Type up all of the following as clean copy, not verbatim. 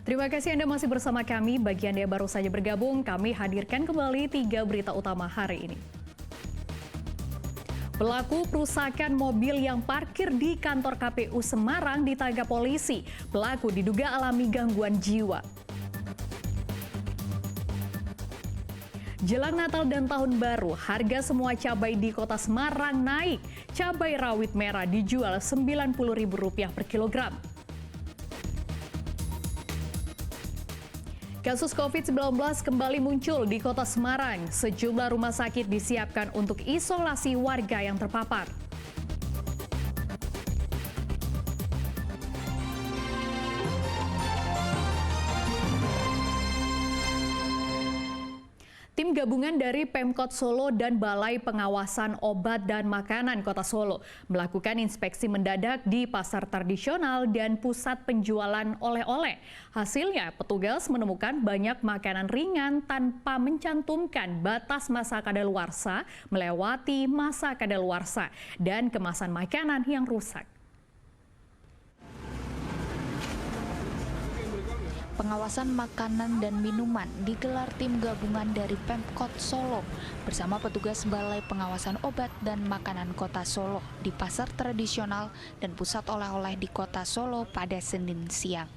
Terima kasih Anda masih bersama kami. Bagi Anda yang baru saja bergabung, kami hadirkan kembali 3 berita utama hari ini. Pelaku perusakan mobil yang parkir di kantor KPU Semarang ditangkap polisi. Pelaku diduga alami gangguan jiwa. Jelang Natal dan Tahun Baru, harga semua cabai di Kota Semarang naik. Cabai rawit merah dijual Rp90.000 per kilogram. Kasus COVID-19 kembali muncul di Kota Semarang. Sejumlah rumah sakit disiapkan untuk isolasi warga yang terpapar. Tim gabungan dari Pemkot Solo dan Balai Pengawasan Obat dan Makanan Kota Solo melakukan inspeksi mendadak di pasar tradisional dan pusat penjualan oleh-oleh. Hasilnya, petugas menemukan banyak makanan ringan tanpa mencantumkan batas masa kadaluarsa, melewati masa kadaluarsa, dan kemasan makanan yang rusak. Pengawasan makanan dan minuman digelar tim gabungan dari Pemkot Solo bersama petugas Balai Pengawasan Obat dan Makanan Kota Solo di pasar tradisional dan pusat oleh-oleh di Kota Solo pada Senin siang.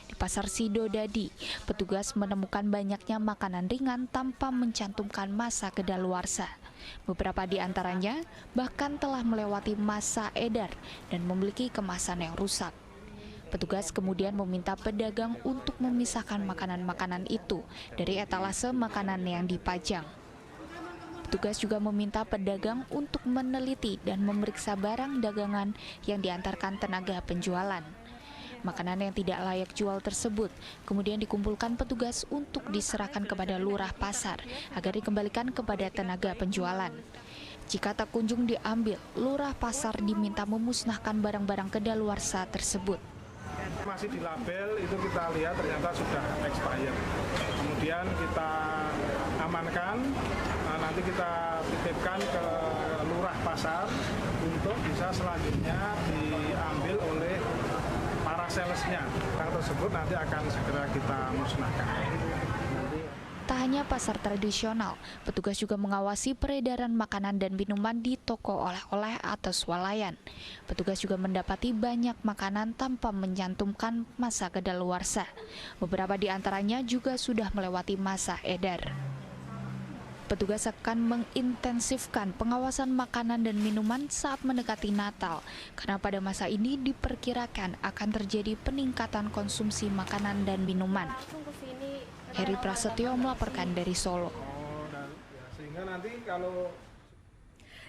Di Pasar Sidodadi, petugas menemukan banyaknya makanan ringan tanpa mencantumkan masa kedaluarsa. Beberapa di antaranya bahkan telah melewati masa edar dan memiliki kemasan yang rusak. Petugas kemudian meminta pedagang untuk memisahkan makanan-makanan itu dari etalase makanan yang dipajang. Petugas juga meminta pedagang untuk meneliti dan memeriksa barang dagangan yang diantarkan tenaga penjualan. Makanan yang tidak layak jual tersebut kemudian dikumpulkan petugas untuk diserahkan kepada lurah pasar agar dikembalikan kepada tenaga penjualan. Jika tak kunjung diambil, lurah pasar diminta memusnahkan barang-barang kedaluarsa tersebut. Masih di label itu kita lihat ternyata sudah expired. Kemudian kita amankan, nanti kita titipkan ke lurah pasar untuk bisa selanjutnya diambil oleh para salesnya. Barang tersebut nanti akan segera kita musnahkan. Tak hanya pasar tradisional, petugas juga mengawasi peredaran makanan dan minuman di toko oleh-oleh atau swalayan. Petugas juga mendapati banyak makanan tanpa mencantumkan masa kadaluarsa. Beberapa di antaranya juga sudah melewati masa edar. Petugas akan mengintensifkan pengawasan makanan dan minuman saat mendekati Natal, karena pada masa ini diperkirakan akan terjadi peningkatan konsumsi makanan dan minuman. Heri Prasetyo melaporkan dari Solo.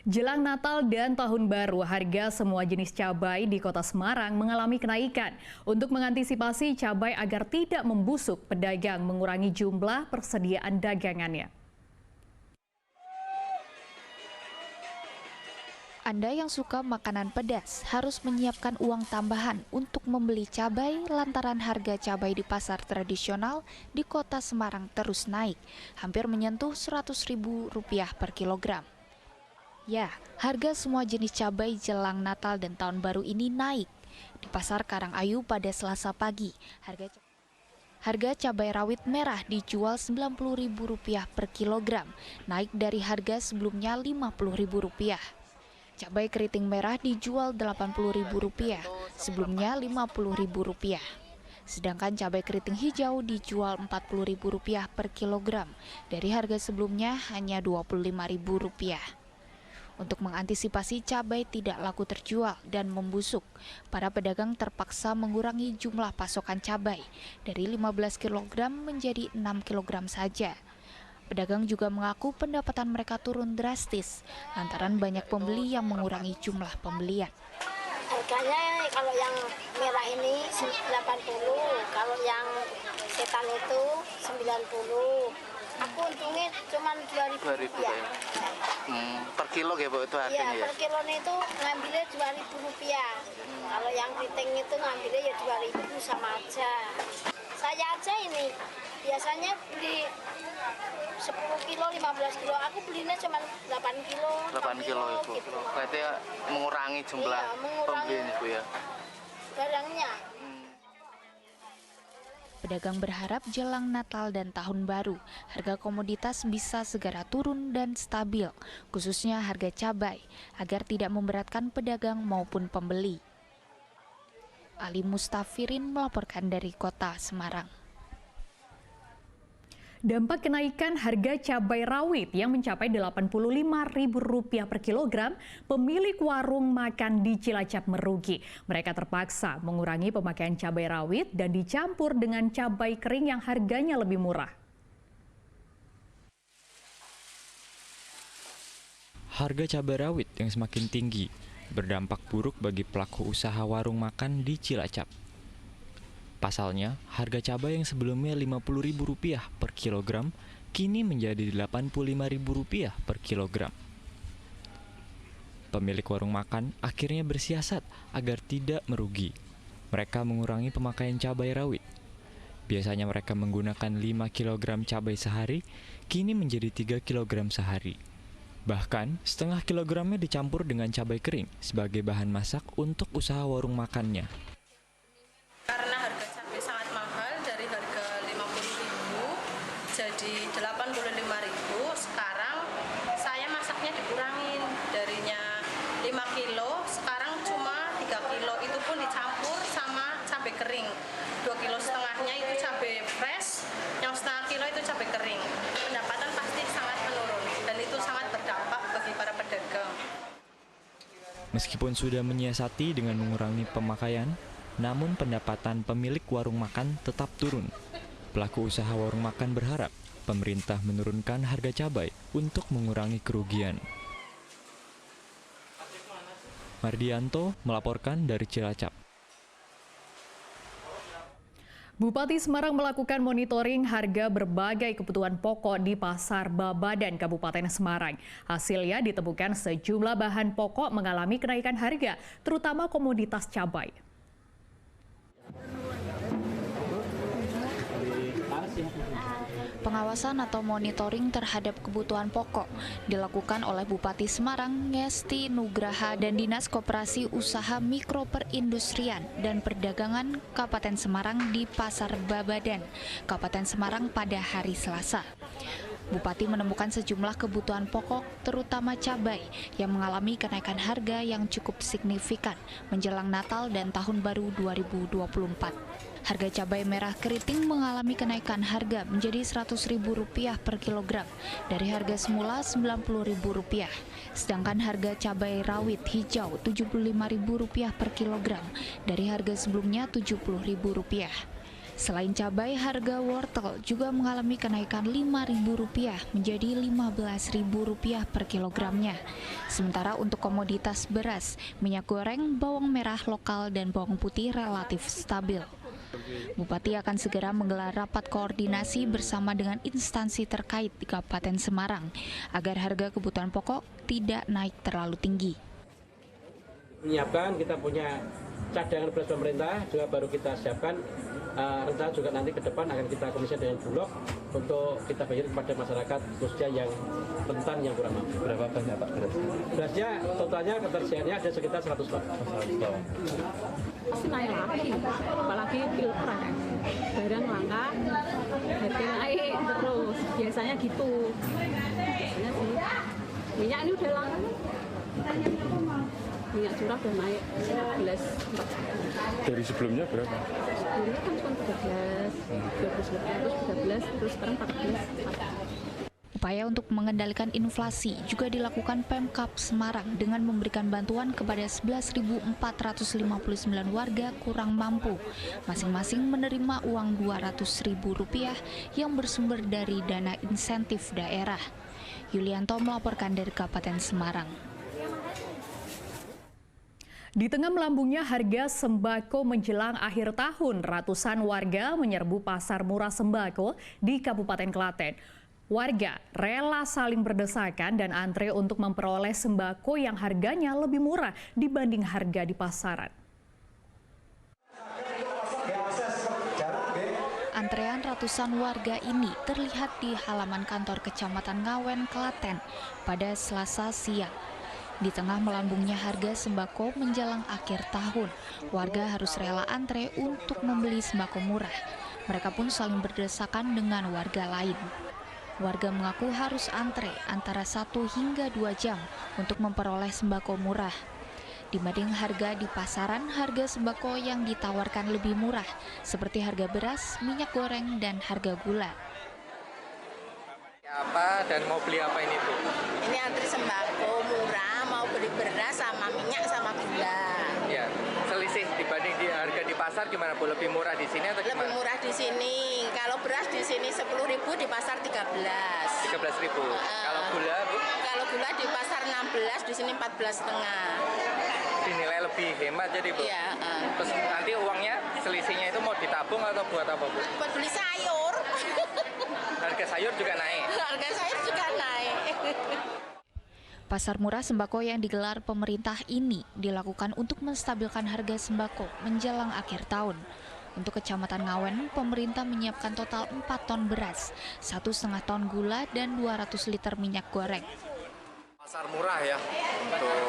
Jelang Natal dan Tahun Baru, harga semua jenis cabai di Kota Semarang mengalami kenaikan. Untuk mengantisipasi cabai agar tidak membusuk, pedagang mengurangi jumlah persediaan dagangannya. Anda yang suka makanan pedas harus menyiapkan uang tambahan untuk membeli cabai lantaran harga cabai di pasar tradisional di Kota Semarang terus naik, hampir menyentuh Rp100.000 per kilogram. Ya, harga semua jenis cabai jelang Natal dan Tahun Baru ini naik. Di Pasar Karangayu pada Selasa pagi, harga cabai rawit merah dijual Rp90.000 per kilogram, naik dari harga sebelumnya Rp50.000. Cabai keriting merah dijual Rp80.000, sebelumnya Rp50.000. Sedangkan cabai keriting hijau dijual Rp40.000 per kilogram, dari harga sebelumnya hanya Rp25.000. Untuk mengantisipasi cabai tidak laku terjual dan membusuk, para pedagang terpaksa mengurangi jumlah pasokan cabai dari 15 kg menjadi 6 kg saja. Pedagang juga mengaku pendapatan mereka turun drastis lantaran banyak pembeli yang mengurangi jumlah pembelian. Harganya kalau yang merah ini 80, kalau yang setan itu 90. Aku untungnya cuma Rp2.000 ya. Per kilo ya Bu itu harganya ya? Per kilo itu ngambilnya Rp2.000. Kalau yang keriting itu ngambilnya ya Rp2.000 sama aja. Saya aja ini biasanya beli 10 kilo, 15 kilo, aku belinya cuma 8 kilo, 8 kilo Ibu. Gitu. Berarti mengurangi jumlah pembeli Ibu ya? Barangnya. Pedagang berharap jelang Natal dan Tahun Baru, harga komoditas bisa segera turun dan stabil, khususnya harga cabai, agar tidak memberatkan pedagang maupun pembeli. Ali Mustafirin melaporkan dari Kota Semarang. Dampak kenaikan harga cabai rawit yang mencapai Rp85.000 per kilogram, pemilik warung makan di Cilacap merugi. Mereka terpaksa mengurangi pemakaian cabai rawit dan dicampur dengan cabai kering yang harganya lebih murah. Harga cabai rawit yang semakin tinggi berdampak buruk bagi pelaku usaha warung makan di Cilacap. Pasalnya, harga cabai yang sebelumnya Rp50.000 per kilogram kini menjadi Rp85.000 per kilogram. Pemilik warung makan akhirnya bersiasat agar tidak merugi. Mereka mengurangi pemakaian cabai rawit. Biasanya mereka menggunakan 5 kg cabai sehari, kini menjadi 3 kg sehari. Bahkan, setengah kilogramnya dicampur dengan cabai kering sebagai bahan masak untuk usaha warung makannya. Karena harga cabai sangat mahal, dari harga Rp50.000 jadi Rp85.000. Sekarang saya masaknya dikurangin, darinya 5 kilo, sekarang cuma 3 kilo. Itu pun dicampur sama cabai kering. 2,5 kilo itu cabai fresh, yang setengah kilo itu cabai kering. Pendapatan pasti sangat menurun dan itu sangat berdampak bagi para pedagang. Meskipun sudah menyiasati dengan mengurangi pemakaian, namun pendapatan pemilik warung makan tetap turun. Pelaku usaha warung makan berharap pemerintah menurunkan harga cabai untuk mengurangi kerugian. Mardianto melaporkan dari Cilacap. Bupati Semarang melakukan monitoring harga berbagai kebutuhan pokok di Pasar Babadan, Kabupaten Semarang. Hasilnya ditemukan sejumlah bahan pokok mengalami kenaikan harga, terutama komoditas cabai. Pengawasan atau monitoring terhadap kebutuhan pokok dilakukan oleh Bupati Semarang, Ngesti Nugraha, dan Dinas Koperasi Usaha Mikro Perindustrian dan Perdagangan Kabupaten Semarang di Pasar Babadan, Kabupaten Semarang pada hari Selasa. Bupati menemukan sejumlah kebutuhan pokok, terutama cabai, yang mengalami kenaikan harga yang cukup signifikan menjelang Natal dan Tahun Baru 2024. Harga cabai merah keriting mengalami kenaikan harga menjadi Rp100.000 per kilogram dari harga semula Rp90.000. Sedangkan harga cabai rawit hijau Rp75.000 per kilogram dari harga sebelumnya Rp70.000. Selain cabai, harga wortel juga mengalami kenaikan Rp5.000 menjadi Rp15.000 per kilogramnya. Sementara untuk komoditas beras, minyak goreng, bawang merah lokal, dan bawang putih relatif stabil. Bupati akan segera menggelar rapat koordinasi bersama dengan instansi terkait di Kabupaten Semarang agar harga kebutuhan pokok tidak naik terlalu tinggi. Menyiapkan, kita punya cadangan beras pemerintah juga baru kita siapkan. Rencana juga nanti ke depan akan kita komunikasi dengan Bulog untuk kita bayar kepada masyarakat khususnya yang rentan, yang kurang mampu. Berapa banyak Pak berasnya? Berasnya totalnya ketersediaannya ada sekitar 100 ton. Pasti naik lagi, apalagi pilpres, barang langka, harga naik terus, biasanya gitu. Biasanya sih, minyak ini udah langka. Minyak curah udah naik 11. Dari sebelumnya berapa? Sebelumnya kan cuma 13, terus sekarang 14. Upaya untuk mengendalikan inflasi juga dilakukan Pemkab Semarang dengan memberikan bantuan kepada 11.459 warga kurang mampu. Masing-masing menerima uang Rp200.000 yang bersumber dari dana insentif daerah. Yulianto melaporkan dari Kabupaten Semarang. Di tengah melambungnya harga sembako menjelang akhir tahun, ratusan warga menyerbu pasar murah sembako di Kabupaten Klaten. Warga rela saling berdesakan dan antre untuk memperoleh sembako yang harganya lebih murah dibanding harga di pasaran. Antrean ratusan warga ini terlihat di halaman kantor Kecamatan Ngawen, Klaten pada Selasa siang. Di tengah melambungnya harga sembako menjelang akhir tahun, warga harus rela antre untuk membeli sembako murah. Mereka pun saling berdesakan dengan warga lain. Warga mengaku harus antre antara 1 hingga 2 jam untuk memperoleh sembako murah. Dibanding harga di pasaran, harga sembako yang ditawarkan lebih murah, seperti harga beras, minyak goreng, dan harga gula. Apa dan mau beli apa ini, Bu? Ini antri sembako murah, mau beli beras sama minyak sama gula. Ya, selisih dibanding di harga di pasar gimana, Bu? Lebih murah di sini atau gimana? Lebih murah di sini. Kalau beras di sini 10.000, di pasar 13. 13.000. Kalau gula, Bu? Kalau gula di pasar 16, di sini 14,5. Dinilai lebih hemat jadi, Bu? Iya. Terus nanti uangnya, selisihnya itu mau ditabung atau buat apa, Bu? Buat beli sayur. Harga sayur juga naik? Harga sayur juga naik. Pasar murah sembako yang digelar pemerintah ini dilakukan untuk menstabilkan harga sembako menjelang akhir tahun. Untuk Kecamatan Ngawen, pemerintah menyiapkan total 4 ton beras, 1,5 ton gula, dan 200 liter minyak goreng. Pasar murah ya, untuk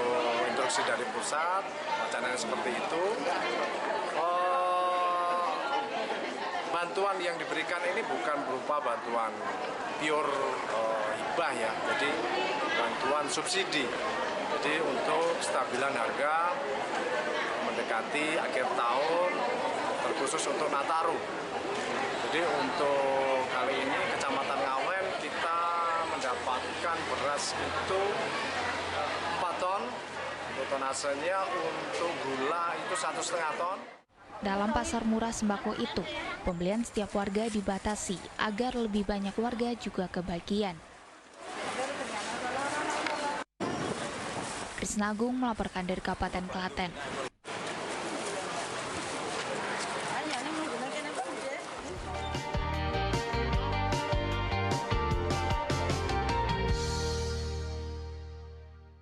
instruksi dari pusat, wacananya seperti itu. Bantuan yang diberikan ini bukan berupa bantuan pure hibah ya, jadi bantuan subsidi. Jadi untuk stabilan harga mendekati akhir tahun, terkhusus untuk Nataru. Jadi untuk kali ini Kecamatan Ngawen kita mendapatkan beras itu 4 ton, untuk tonasenya, untuk gula itu 1,5 ton. Dalam pasar murah sembako itu, pembelian setiap warga dibatasi agar lebih banyak warga juga kebagian. Krisna Agung melaporkan dari Kabupaten Klaten.